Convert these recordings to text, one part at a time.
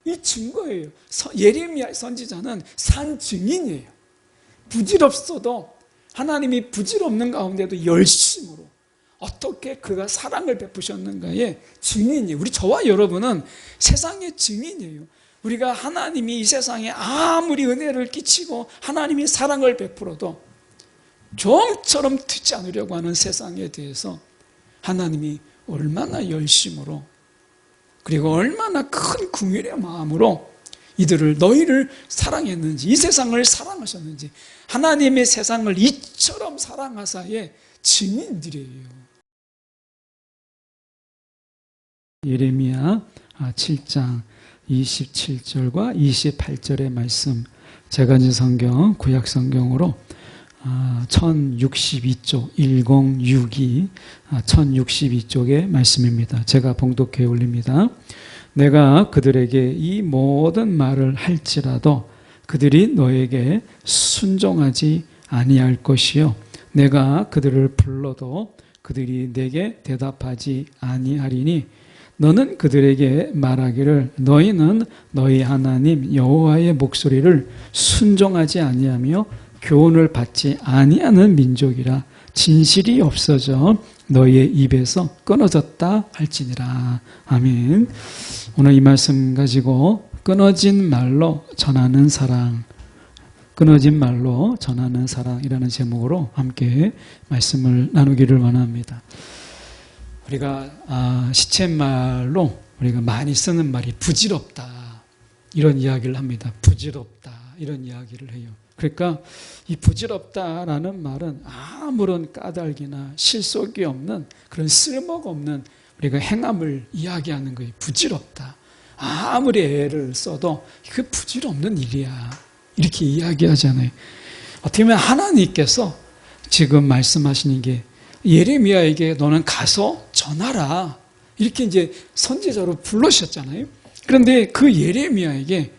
이 증거예요. 예레미야 선지자는 산 증인이에요. 부질없어도 하나님이 부질없는 가운데도 열심으로 어떻게 그가 사랑을 베푸셨는가의 증인이에요. 우리 저와 여러분은 세상의 증인이에요. 우리가 하나님이 이 세상에 아무리 은혜를 끼치고 하나님이 사랑을 베풀어도 좀처럼 듣지 않으려고 하는 세상에 대해서 하나님이 얼마나 열심으로 그리고 얼마나 큰 긍휼의 마음으로 너희를 사랑했는지, 이 세상을 사랑하셨는지, 하나님의 세상을 이처럼 사랑하사의 증인들이에요. 예레미야 7장 27절과 28절의 말씀, 제가 이제 성경, 구약 성경으로 1062쪽, 1062, 1062쪽의 말씀입니다. 제가 봉독해 올립니다. 내가 그들에게 이 모든 말을 할지라도 그들이 너에게 순종하지 아니할 것이요 내가 그들을 불러도 그들이 내게 대답하지 아니하리니 너는 그들에게 말하기를 너희는 너희 하나님 여호와의 목소리를 순종하지 아니하며 교훈을 받지 아니하는 민족이라 진실이 없어져 너희의 입에서 끊어졌다 할지니라. 아멘. 오늘 이 말씀 가지고 끊어진 말로 전하는 사랑, 끊어진 말로 전하는 사랑이라는 제목으로 함께 말씀을 나누기를 원합니다. 우리가 시쳇말로 우리가 많이 쓰는 말이 부질없다 이런 이야기를 합니다. 부질없다 이런 이야기를 해요. 그러니까 이 부질없다라는 말은 아무런 까닭이나 실속이 없는 그런 쓸모가 없는 우리가 행함을 이야기하는 거예요. 부질없다. 아무리 애를 써도 그 부질없는 일이야. 이렇게 이야기하잖아요. 어떻게 보면 하나님께서 지금 말씀하시는 게 예레미야에게 너는 가서 전하라. 이렇게 이제 선지자로 불러주셨잖아요. 그런데 그 예레미야에게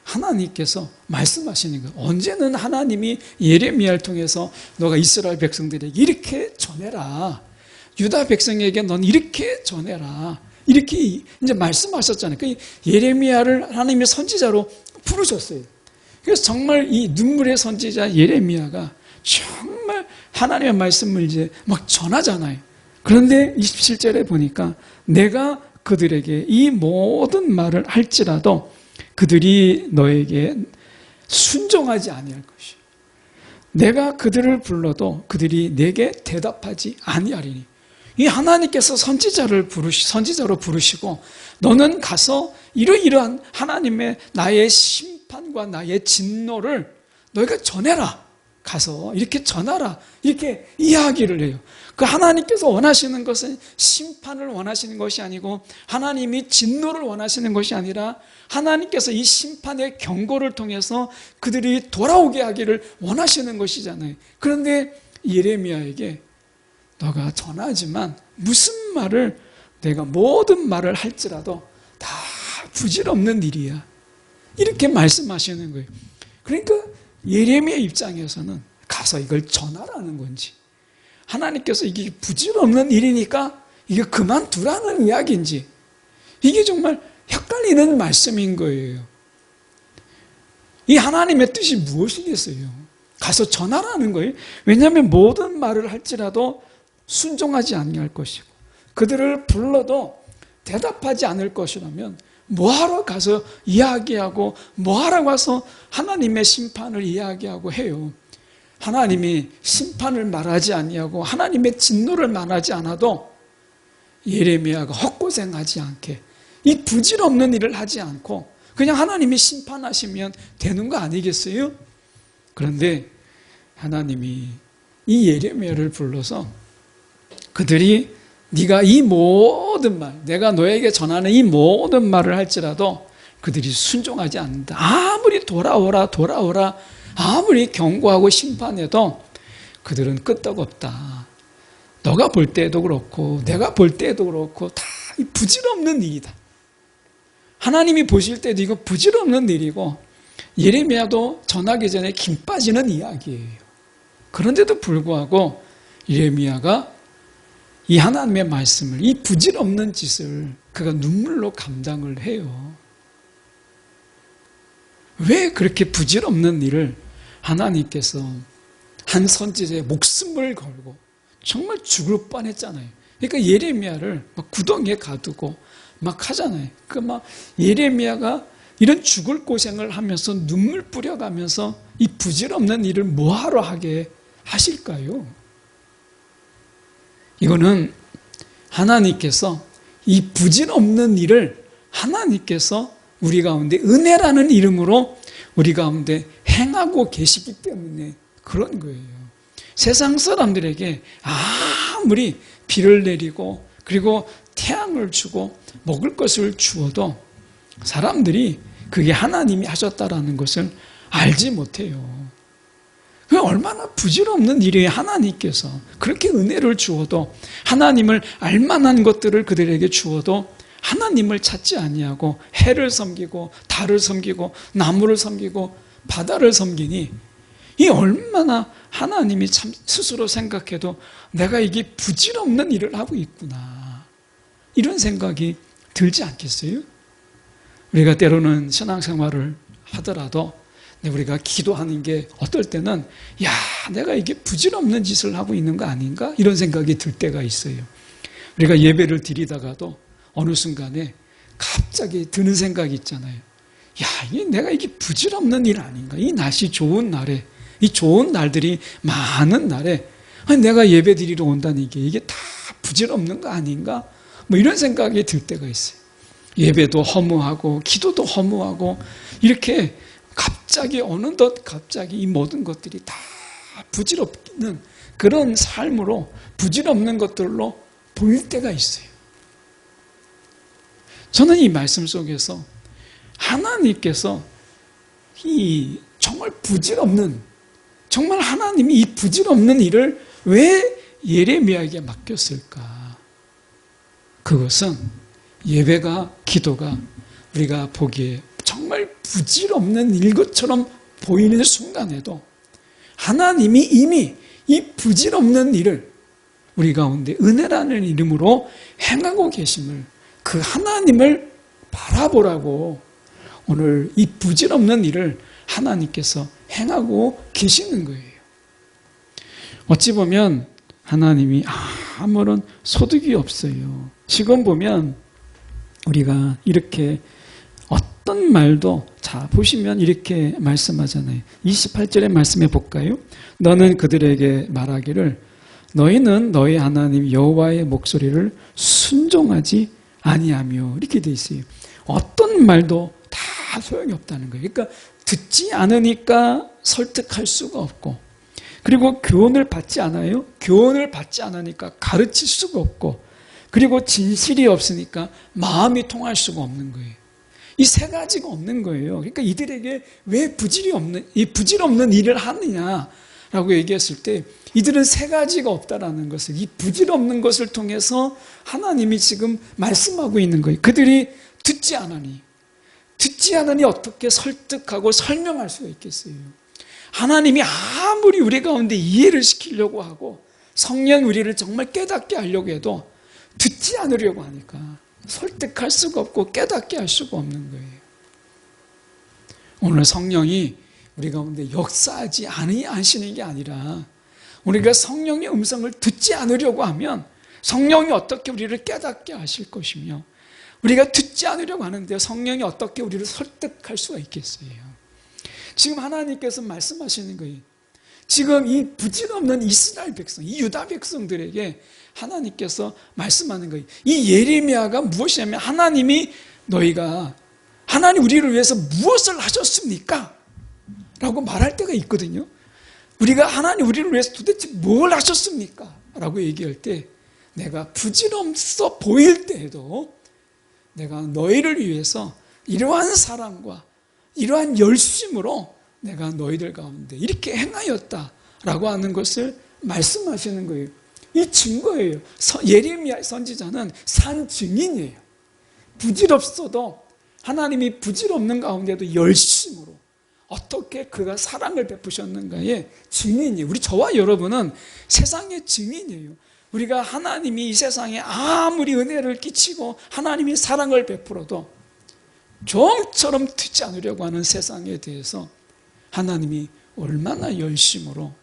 하나님께서 말씀하시는 거예요. 언제는 하나님이 예레미야를 통해서 너가 이스라엘 백성들에게 이렇게 전해라. 유다 백성에게 넌 이렇게 전해라. 이렇게 이제 말씀하셨잖아요. 그 예레미야를 하나님의 선지자로 부르셨어요. 그래서 정말 이 눈물의 선지자 예레미야가 정말 하나님의 말씀을 이제 막 전하잖아요. 그런데 27절에 보니까 내가 그들에게 이 모든 말을 할지라도 그들이 너에게 순종하지 아니할 것이요 내가 그들을 불러도 그들이 내게 대답하지 아니하리니. 이 하나님께서 선지자로 부르시고 너는 가서 이러이러한 하나님의 나의 심판과 나의 진노를 너희가 전해라. 가서 이렇게 전하라. 이렇게 이야기를 해요. 그 하나님께서 원하시는 것은 심판을 원하시는 것이 아니고 하나님이 진노를 원하시는 것이 아니라 하나님께서 이 심판의 경고를 통해서 그들이 돌아오게 하기를 원하시는 것이잖아요. 그런데 예레미야에게 너가 전하지만 무슨 말을 내가 모든 말을 할지라도 다 부질없는 일이야. 이렇게 말씀하시는 거예요. 그러니까 예레미야 입장에서는 가서 이걸 전하라는 건지 하나님께서 이게 부질없는 일이니까 이게 그만두라는 이야기인지 이게 정말 헷갈리는 말씀인 거예요. 이 하나님의 뜻이 무엇이겠어요? 가서 전하라는 거예요. 왜냐하면 모든 말을 할지라도 순종하지 아니할 것이고 그들을 불러도 대답하지 않을 것이라면 뭐하러 가서 이야기하고 뭐하러 가서 하나님의 심판을 이야기하고 해요. 하나님이 심판을 말하지 아니하고 하나님의 진노를 말하지 않아도 예레미야가 헛고생하지 않게 이 부질없는 일을 하지 않고 그냥 하나님이 심판하시면 되는 거 아니겠어요? 그런데 하나님이 이 예레미야를 불러서 그들이 네가 이 모든 말, 내가 너에게 전하는 이 모든 말을 할지라도 그들이 순종하지 않는다. 아무리 돌아오라 아무리 경고하고 심판해도 그들은 끄떡없다. 너가 볼 때도 그렇고 내가 볼 때도 그렇고 다 부질없는 일이다. 하나님이 보실 때도 이거 부질없는 일이고 예레미야도 전하기 전에 김 빠지는 이야기예요. 그런데도 불구하고 예레미야가 이 하나님의 말씀을, 이 부질없는 짓을 그가 눈물로 감당을 해요. 왜 그렇게 부질없는 일을 하나님께서 한 선지자의 목숨을 걸고 정말 죽을 뻔했잖아요. 그러니까 예레미야를 막 구덩이에 가두고 막 하잖아요. 그 막 예레미야가 이런 죽을 고생을 하면서 눈물 뿌려가면서 이 부질없는 일을 뭐하러 하게 하실까요? 이거는 하나님께서 이 부질없는 일을 하나님께서 우리 가운데 은혜라는 이름으로 우리 가운데 행하고 계시기 때문에 그런 거예요. 세상 사람들에게 아무리 비를 내리고 그리고 태양을 주고 먹을 것을 주어도 사람들이 그게 하나님이 하셨다라는 것을 알지 못해요. 그 얼마나 부질없는 일이에요. 하나님께서 그렇게 은혜를 주어도, 하나님을 알만한 것들을 그들에게 주어도 하나님을 찾지 아니하고 해를 섬기고 달을 섬기고 나무를 섬기고 바다를 섬기니, 이 얼마나 하나님이 참 스스로 생각해도 내가 이게 부질없는 일을 하고 있구나, 이런 생각이 들지 않겠어요? 우리가 때로는 신앙생활을 하더라도 우리가 기도하는 게 어떨 때는 야, 내가 이게 부질없는 짓을 하고 있는 거 아닌가? 이런 생각이 들 때가 있어요. 우리가 예배를 드리다가도 어느 순간에 갑자기 드는 생각이 있잖아요. 야, 내가 이게 부질없는 일 아닌가? 이 날씨 좋은 날에, 이 좋은 날들이 많은 날에 내가 예배 드리러 온다는 이게 다 부질없는 거 아닌가? 뭐 이런 생각이 들 때가 있어요. 예배도 허무하고 기도도 허무하고 이렇게 갑자기 어느덧 갑자기 이 모든 것들이 다 부질없는 그런 삶으로, 부질없는 것들로 보일 때가 있어요. 저는 이 말씀 속에서 하나님께서 이 정말 부질없는, 정말 하나님이 이 부질없는 일을 왜 예레미야에게 맡겼을까? 그것은 예배가, 기도가 우리가 보기에 정말 부질없는 일 것처럼 보이는 순간에도 하나님이 이미 이 부질없는 일을 우리 가운데 은혜라는 이름으로 행하고 계심을, 그 하나님을 바라보라고 오늘 이 부질없는 일을 하나님께서 행하고 계시는 거예요. 어찌 보면 하나님이 아무런 소득이 없어요. 지금 보면 우리가 이렇게 어떤 말도, 자 보시면 이렇게 말씀하잖아요. 28절의 말씀해 볼까요? 너는 그들에게 말하기를 너희는 너희 하나님 여호와의 목소리를 순종하지 아니하며, 이렇게 돼 있어요. 어떤 말도 다 소용이 없다는 거예요. 그러니까 듣지 않으니까 설득할 수가 없고, 그리고 교훈을 받지 않아요. 교훈을 받지 않으니까 가르칠 수가 없고, 그리고 진실이 없으니까 마음이 통할 수가 없는 거예요. 이 세 가지가 없는 거예요. 그러니까 이들에게 왜 부질없는 일을 하느냐라고 얘기했을 때, 이들은 세 가지가 없다라는 것을, 이 부질없는 것을 통해서 하나님이 지금 말씀하고 있는 거예요. 그들이 듣지 않으니 어떻게 설득하고 설명할 수가 있겠어요? 하나님이 아무리 우리 가운데 이해를 시키려고 하고 성령 우리를 정말 깨닫게 하려고 해도 듣지 않으려고 하니까 설득할 수가 없고 깨닫게 할 수가 없는 거예요. 오늘 성령이 우리 가운데 역사하지 않으시는 게 아니라, 우리가 성령의 음성을 듣지 않으려고 하면 성령이 어떻게 우리를 깨닫게 하실 것이며, 우리가 듣지 않으려고 하는데 성령이 어떻게 우리를 설득할 수가 있겠어요? 지금 하나님께서 말씀하시는 거예요. 지금 이 부질없는 이스라엘 백성, 이 유다 백성들에게 하나님께서 말씀하는 거예요. 이 예레미야가 무엇이냐면, 하나님이 하나님 우리를 위해서 무엇을 하셨습니까? 라고 말할 때가 있거든요. 우리가 하나님 우리를 위해서 도대체 뭘 하셨습니까? 라고 얘기할 때, 내가 부질없어 보일 때에도 내가 너희를 위해서 이러한 사랑과 이러한 열심으로 내가 너희들 가운데 이렇게 행하였다라고 하는 것을 말씀하시는 거예요. 이 증거예요. 예레미야 선지자는 산 증인이에요. 부질없어도 하나님이 부질없는 가운데도 열심으로 어떻게 그가 사랑을 베푸셨는가의 증인이에요. 저와 여러분은 세상의 증인이에요. 우리가 하나님이 이 세상에 아무리 은혜를 끼치고 하나님이 사랑을 베풀어도 종처럼 듣지 않으려고 하는 세상에 대해서 하나님이 얼마나 열심으로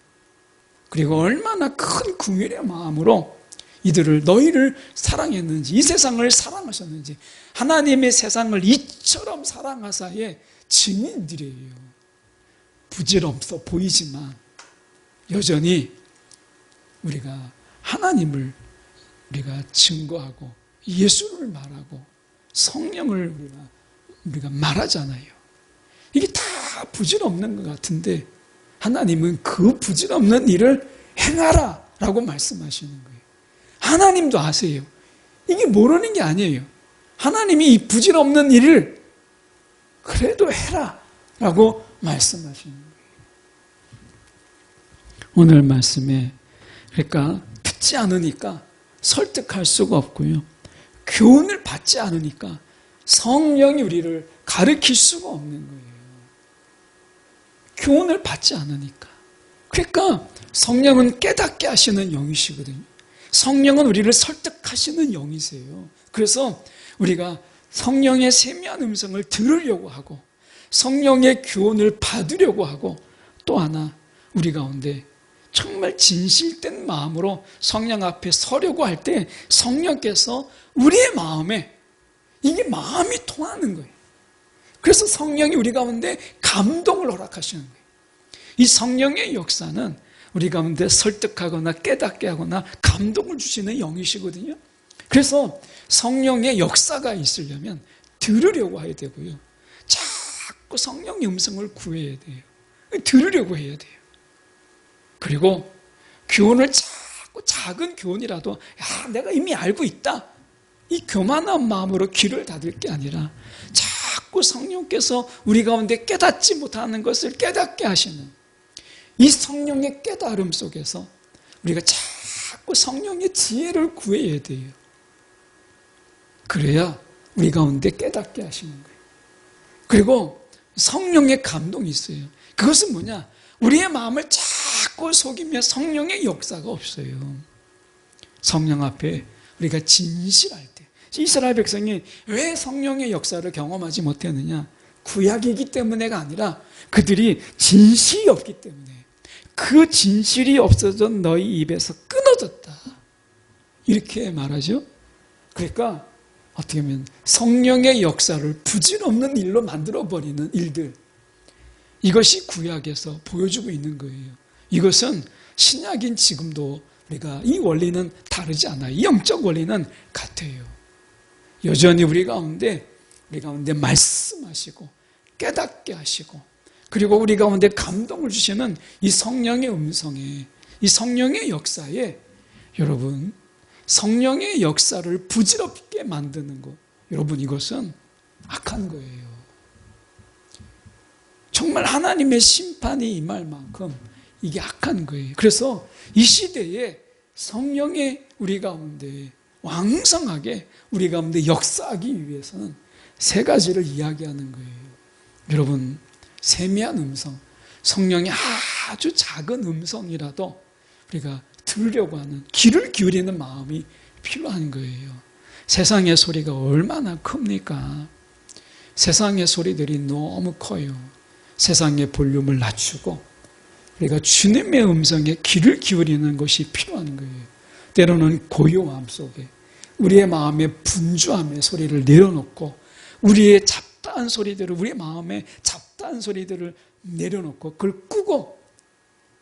그리고 얼마나 큰 긍휼의 마음으로 너희를 사랑했는지, 이 세상을 사랑하셨는지, 하나님의 세상을 이처럼 사랑하사의 증인들이에요. 부질없어 보이지만 여전히 우리가 하나님을 우리가 증거하고 예수를 말하고 성령을 우리가 말하잖아요. 이게 다 부질없는 것 같은데 하나님은 그 부질없는 일을 행하라 라고 말씀하시는 거예요. 하나님도 아세요. 이게 모르는 게 아니에요. 하나님이 이 부질없는 일을 그래도 해라 라고 말씀하시는 거예요. 오늘 말씀에 그러니까 듣지 않으니까 설득할 수가 없고요. 교훈을 받지 않으니까 성령이 우리를 가르칠 수가 없는 거예요. 교훈을 받지 않으니까. 그러니까 성령은 깨닫게 하시는 영이시거든요. 성령은 우리를 설득하시는 영이세요. 그래서 우리가 성령의 세미한 음성을 들으려고 하고 성령의 교훈을 받으려고 하고 또 하나 우리 가운데 정말 진실된 마음으로 성령 앞에 서려고 할 때 성령께서 우리의 마음에 이게 마음이 통하는 거예요. 그래서 성령이 우리 가운데 감동을 허락하시는 거예요. 이 성령의 역사는 우리 가운데 설득하거나 깨닫게 하거나 감동을 주시는 영이시거든요. 그래서 성령의 역사가 있으려면 들으려고 해야 되고요. 자꾸 성령의 음성을 구해야 돼요. 들으려고 해야 돼요. 그리고 교훈을 자꾸 작은 교훈이라도 내가 이미 알고 있다. 이 교만한 마음으로 귀를 닫을 게 아니라 자꾸 성령께서 우리 가운데 깨닫지 못하는 것을 깨닫게 하시는 이 성령의 깨달음 속에서 우리가 자꾸 성령의 지혜를 구해야 돼요. 그래야 우리 가운데 깨닫게 하시는 거예요. 그리고 성령의 감동이 있어요. 그것은 뭐냐? 우리의 마음을 자꾸 속이며 성령의 역사가 없어요. 성령 앞에 우리가 진실할 때 이스라엘 백성이 왜 성령의 역사를 경험하지 못했느냐? 구약이기 때문에가 아니라 그들이 진실이 없기 때문에 그 진실이 없어져 너희 입에서 끊어졌다. 이렇게 말하죠. 그러니까 어떻게 보면 성령의 역사를 부질없는 일로 만들어버리는 일들, 이것이 구약에서 보여주고 있는 거예요. 이것은 신약인 지금도 우리가 이 원리는 다르지 않아요. 이 영적 원리는 같아요. 여전히 우리 가운데 말씀하시고 깨닫게 하시고 그리고 우리 가운데 감동을 주시는 이 성령의 음성에, 이 성령의 역사에 여러분 성령의 역사를 부질없게 만드는 것, 여러분 이것은 악한 거예요. 정말 하나님의 심판이 임할 만큼 이게 악한 거예요. 그래서 이 시대에 성령의 우리 가운데 왕성하게 우리 가운데 역사하기 위해서는 세 가지를 이야기하는 거예요. 여러분 세미한 음성, 성령의 아주 작은 음성이라도 우리가 들으려고 하는 귀를 기울이는 마음이 필요한 거예요. 세상의 소리가 얼마나 큽니까? 세상의 소리들이 너무 커요. 세상의 볼륨을 낮추고 우리가 주님의 음성에 귀를 기울이는 것이 필요한 거예요. 때로는 고요함 속에 우리의 마음의 분주함의 소리를 내려놓고 우리의 잡다한 소리들을, 우리의 마음의 잡다한 소리들을 내려놓고 그걸 끄고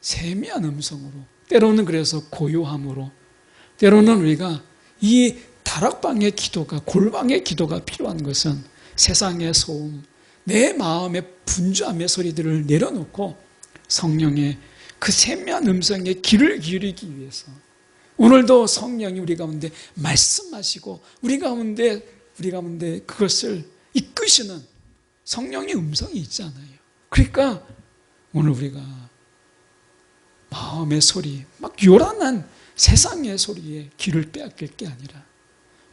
세미한 음성으로, 때로는 그래서 고요함으로, 때로는 우리가 이 다락방의 기도가, 골방의 기도가 필요한 것은 세상의 소음, 내 마음의 분주함의 소리들을 내려놓고 성령의 그 세미한 음성에 귀를 기울이기 위해서 오늘도 성령이 우리 가운데 말씀하시고 우리 가운데 그것을 이끄시는 성령의 음성이 있잖아요. 그러니까 오늘 우리가 마음의 소리, 막 요란한 세상의 소리에 귀를 빼앗길 게 아니라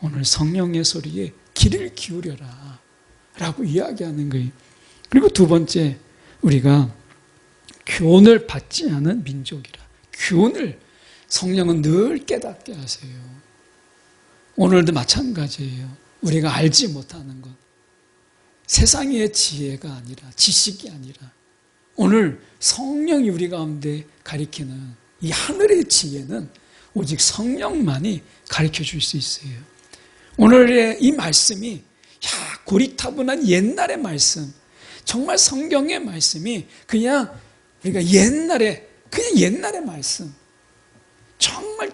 오늘 성령의 소리에 귀를 기울여라 라고 이야기하는 거예요. 그리고 두 번째, 우리가 교훈을 받지 않은 민족이라. 교훈을 성령은 늘 깨닫게 하세요. 오늘도 마찬가지예요. 우리가 알지 못하는 것, 세상의 지혜가 아니라, 지식이 아니라 오늘 성령이 우리 가운데 가리키는 이 하늘의 지혜는 오직 성령만이 가르쳐 줄 수 있어요. 오늘의 이 말씀이 고리타분한 옛날의 말씀, 정말 성경의 말씀이 그냥 우리가 그냥 옛날의 말씀, 정말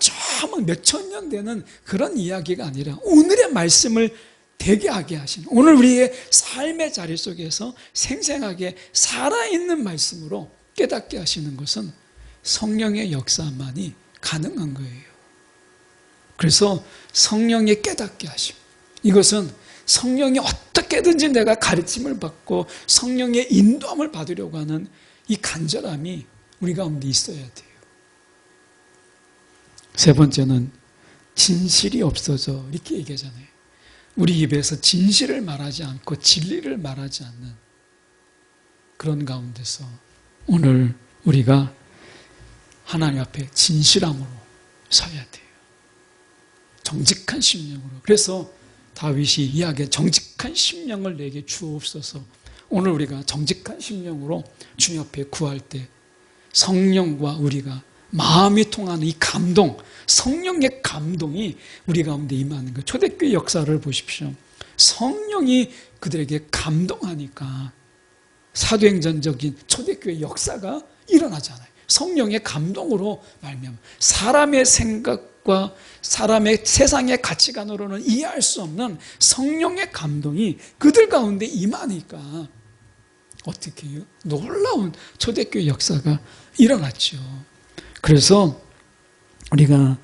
몇천 년 되는 그런 이야기가 아니라 오늘의 말씀을 되게 하게 하신, 오늘 우리의 삶의 자리 속에서 생생하게 살아있는 말씀으로 깨닫게 하시는 것은 성령의 역사만이 가능한 거예요. 그래서 성령의 깨닫게 하심, 이것은 성령이 어떻게든지 내가 가르침을 받고 성령의 인도함을 받으려고 하는 이 간절함이 우리 가운데 있어야 돼요. 세 번째는 진실이 없어져, 이렇게 얘기하잖아요. 우리 입에서 진실을 말하지 않고 진리를 말하지 않는 그런 가운데서 오늘 우리가 하나님 앞에 진실함으로 서야 돼요. 정직한 심령으로. 그래서 다윗이 이야기한 정직한 심령을 내게 주옵소서. 오늘 우리가 정직한 심령으로 주님 앞에 구할 때 성령과 우리가 마음이 통하는 이 감동, 성령의 감동이 우리 가운데 임하는 거예요. 초대교회 역사를 보십시오. 성령이 그들에게 감동하니까 사도행전적인 초대교회 역사가 일어나잖아요. 성령의 감동으로 말미암아 사람의 생각과 사람의 세상의 가치관으로는 이해할 수 없는 성령의 감동이 그들 가운데 임하니까 어떻게 해요? 놀라운 초대교회 역사가 일어났죠. 그래서 우리가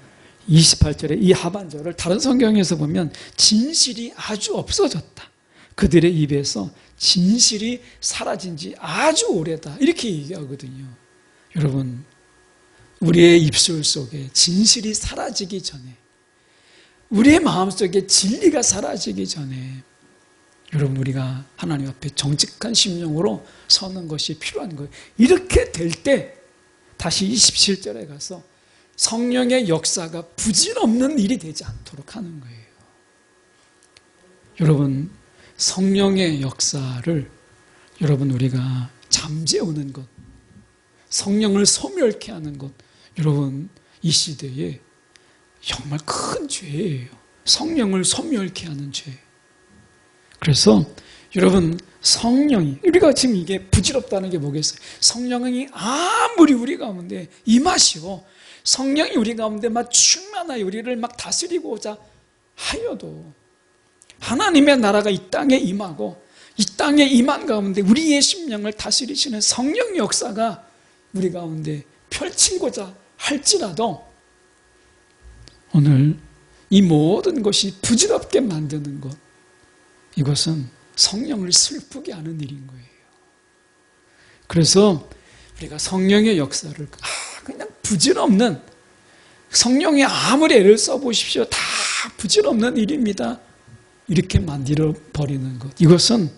28절에 이 하반절을 다른 성경에서 보면 진실이 아주 없어졌다, 그들의 입에서 진실이 사라진 지 아주 오래다, 이렇게 얘기하거든요. 여러분, 우리의 입술 속에 진실이 사라지기 전에, 우리의 마음속에 진리가 사라지기 전에 여러분, 우리가 하나님 앞에 정직한 심령으로 서는 것이 필요한 거예요. 이렇게 될 때 다시 27절에 가서 성령의 역사가 부질없는 일이 되지 않도록 하는 거예요. 여러분, 성령의 역사를 여러분 우리가 잠재우는 것, 성령을 소멸케 하는 것, 여러분 이 시대에 정말 큰 죄예요. 성령을 소멸케 하는 죄. 그래서 여러분, 성령이, 우리가 지금 이게 부질없다는 게 뭐겠어요? 성령이 아무리 우리 가운데 임하시고 성령이 우리 가운데 막 충만하여 우리를 막 다스리고자 하여도 하나님의 나라가 이 땅에 임하고 이 땅에 임한 가운데 우리의 심령을 다스리시는 성령 역사가 우리 가운데 펼치고자 할지라도 오늘 이 모든 것이 부질없게 만드는 것, 이것은 성령을 슬프게 하는 일인 거예요. 그래서 우리가 성령의 역사를 그냥 부질없는, 성령이 아무리 애를 써보십시오, 다 부질없는 일입니다, 이렇게 만들어 버리는 것, 이것은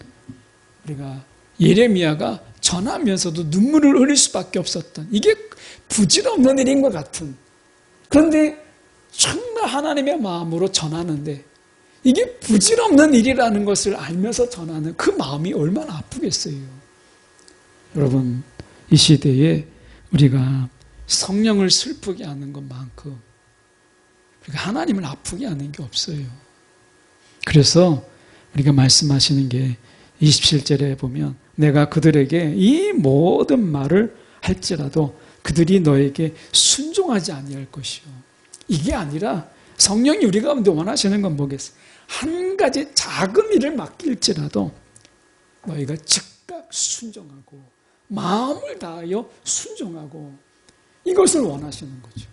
우리가 예레미야가 전하면서도 눈물을 흘릴 수밖에 없었던, 이게 부질없는 일인 것 같은, 그런데 정말 하나님의 마음으로 전하는데 이게 부질없는 일이라는 것을 알면서 전하는 그 마음이 얼마나 아프겠어요. 여러분, 이 시대에 우리가 성령을 슬프게 하는 것만큼 우리가 하나님을 아프게 하는 게 없어요. 그래서 우리가 말씀하시는 게 27절에 보면 내가 그들에게 이 모든 말을 할지라도 그들이 너에게 순종하지 아니할 것이요. 이게 아니라 성령이 우리 가운데 원하시는 건 뭐겠어요? 한 가지 작은 일을 맡길지라도 너희가 즉각 순종하고 마음을 다하여 순종하고, 이것을 원하시는 거죠.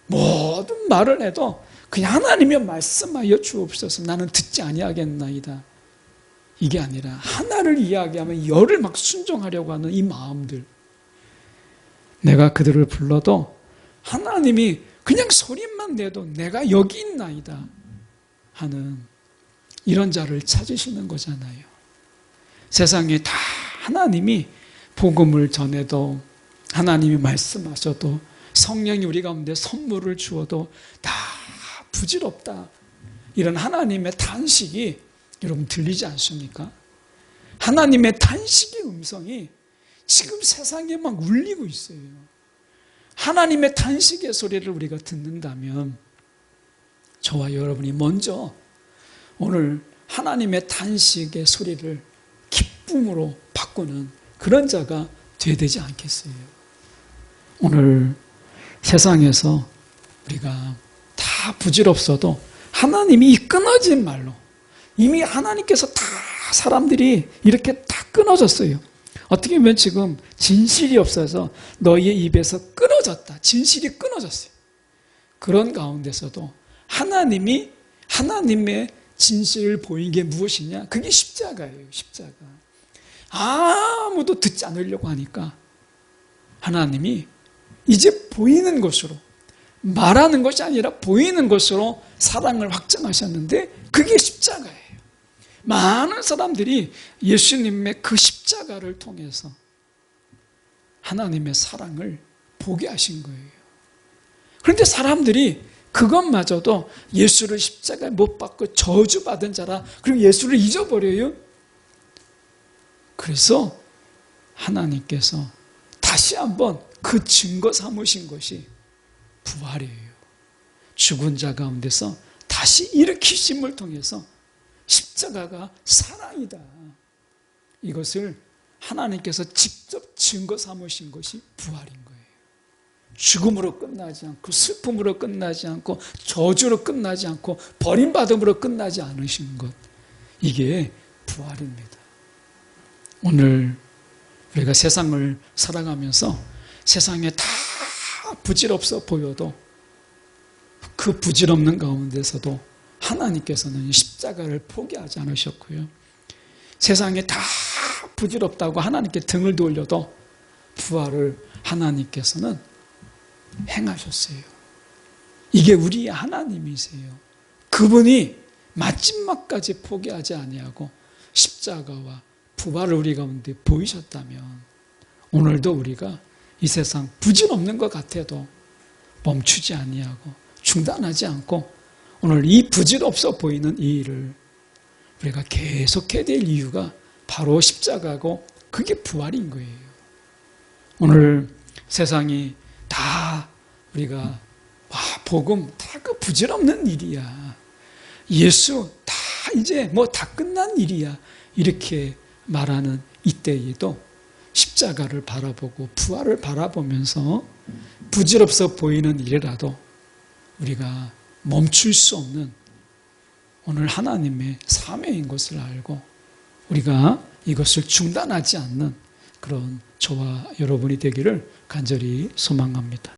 모든 말을 해도 그냥 하나님의 말씀하여 주옵소서, 나는 듣지 아니하겠나이다, 이게 아니라 하나를 이야기하면 열을 막 순종하려고 하는 이 마음들, 내가 그들을 불러도 하나님이 그냥 소리만 내도 내가 여기 있나이다 하는 이런 자를 찾으시는 거잖아요. 세상에 다 하나님이 복음을 전해도, 하나님이 말씀하셔도, 성령이 우리 가운데 선물을 주어도 다 부질없다, 이런 하나님의 탄식이 여러분 들리지 않습니까? 하나님의 탄식의 음성이 지금 세상에 막 울리고 있어요. 하나님의 탄식의 소리를 우리가 듣는다면 저와 여러분이 먼저 오늘 하나님의 탄식의 소리를 기쁨으로 바꾸는 그런 자가 되어야 되지 않겠어요? 오늘 세상에서 우리가 다 부질없어도 하나님이 이 끊어진 말로 이미 하나님께서 다 사람들이 이렇게 다 끊어졌어요. 어떻게 보면 지금 진실이 없어서 너희의 입에서 끊어졌다. 진실이 끊어졌어요. 그런 가운데서도 하나님이 하나님의 진실을 보인 게 무엇이냐? 그게 십자가예요. 십자가. 아무도 듣지 않으려고 하니까 하나님이 이제 보이는 것으로 말하는 것이 아니라 보이는 것으로 사랑을 확증하셨는데 그게 십자가예요. 많은 사람들이 예수님의 그 십자가를 통해서 하나님의 사랑을 보게 하신 거예요. 그런데 사람들이 그것마저도 예수를 십자가에 못 박고 저주받은 자라 그리고 예수를 잊어버려요. 그래서 하나님께서 다시 한번 그 증거 삼으신 것이 부활이에요. 죽은 자 가운데서 다시 일으키심을 통해서 십자가가 사랑이다. 이것을 하나님께서 직접 증거 삼으신 것이 부활인 거예요. 죽음으로 끝나지 않고 슬픔으로 끝나지 않고 저주로 끝나지 않고 버림받음으로 끝나지 않으신 것. 이게 부활입니다. 오늘 우리가 세상을 살아가면서 세상에 다 부질없어 보여도 그 부질없는 가운데서도 하나님께서는 십자가를 포기하지 않으셨고요. 세상에 다 부질없다고 하나님께 등을 돌려도 부활을 하나님께서는 행하셨어요. 이게 우리의 하나님이세요. 그분이 마지막까지 포기하지 아니하고 십자가와 부활을 우리 가운데 보이셨다면 오늘도 우리가 이 세상 부질없는 것 같아도 멈추지 아니하고 중단하지 않고 오늘 이 부질없어 보이는 이 일을 우리가 계속해야 될 이유가 바로 십자가고 그게 부활인 거예요. 오늘 세상이 다 우리가 복음 다 그 부질없는 일이야. 예수 다 이제 뭐 다 끝난 일이야. 이렇게 말하는 이때에도 십자가를 바라보고 부활을 바라보면서 부질없어 보이는 일이라도 우리가 멈출 수 없는 오늘 하나님의 사명인 것을 알고 우리가 이것을 중단하지 않는 그런 저와 여러분이 되기를 간절히 소망합니다.